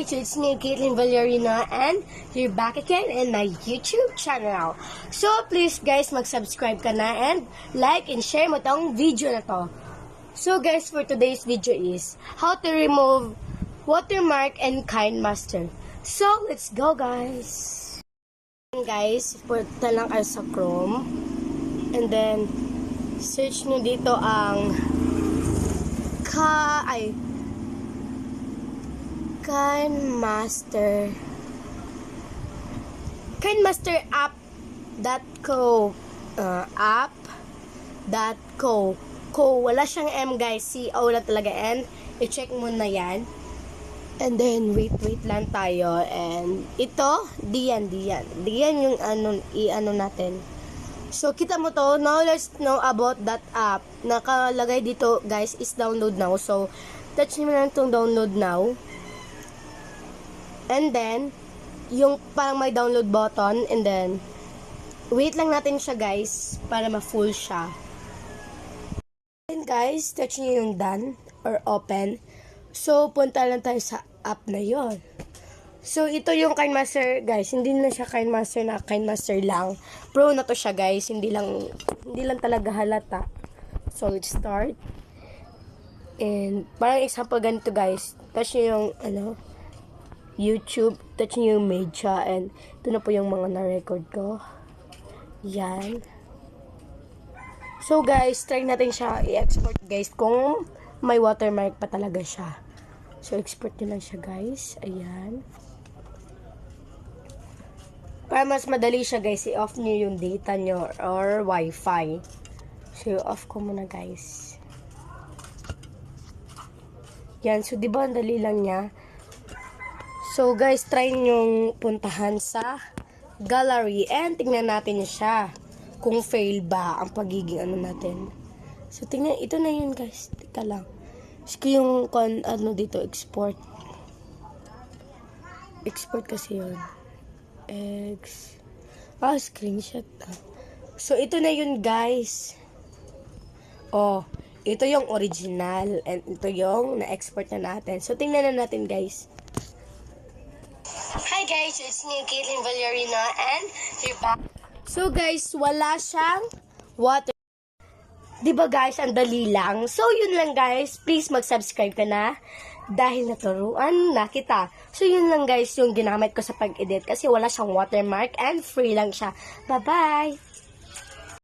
guys, it's me, Caitlin Valerina, and you're back again in my YouTube channel. So, please guys, mag-subscribe ka na and like and share mo tong video na to. So guys, for today's video is how to remove watermark and KineMaster. So, let's go guys! Guys, punta lang kayo sa Chrome and then search nyo dito ang KineMaster app.co wala siyang M guys, C-O lang talaga, and i-check mo na yan. And then wait lang tayo, and ito diyan yung i-ano natin. So kita mo to, now let's know about that app. Nakalagay dito guys is download now, so touch nyo lang itong download now. And then, yung parang may download button, and then, wait lang natin siya guys, para ma-full siya. And guys, touch nyo yung done, or open. So, punta lang tayo sa app na yon. So, ito yung KineMaster guys, hindi na siya KineMaster na KineMaster lang. Pro na to siya guys, hindi lang talaga halata. So, let's start. And, parang example ganito guys, touch nyo yung, YouTube, touch nyo yung media, and ito na po yung mga na-record ko. Yan. So guys, try natin siya i-export guys kung may watermark pa talaga siya. So export nyo lang siya guys. Ayan. Para mas madali siya guys, i-off nyo yung data nyo or wifi. So off ko muna guys. Yan. So diba ang dali lang niya. So guys, try nyong puntahan sa gallery and tingnan natin siya kung fail ba ang pagiging natin. So tingnan, ito na yun guys. Teka lang. Sige yung dito, export. Export kasi yun. Screenshot. So ito na yun guys. Oh, ito yung original and ito yung na-export na natin. So tingnan na natin guys. Hi guys, it's me, Caitlin Valerina, and you're back. So guys, wala siyang water. Diba guys, ang dali lang. So yun lang guys, please mag-subscribe ka na dahil naturuan na kita. So yun lang guys yung ginamit ko sa pag-edit kasi wala siyang watermark and free lang siya. Bye-bye!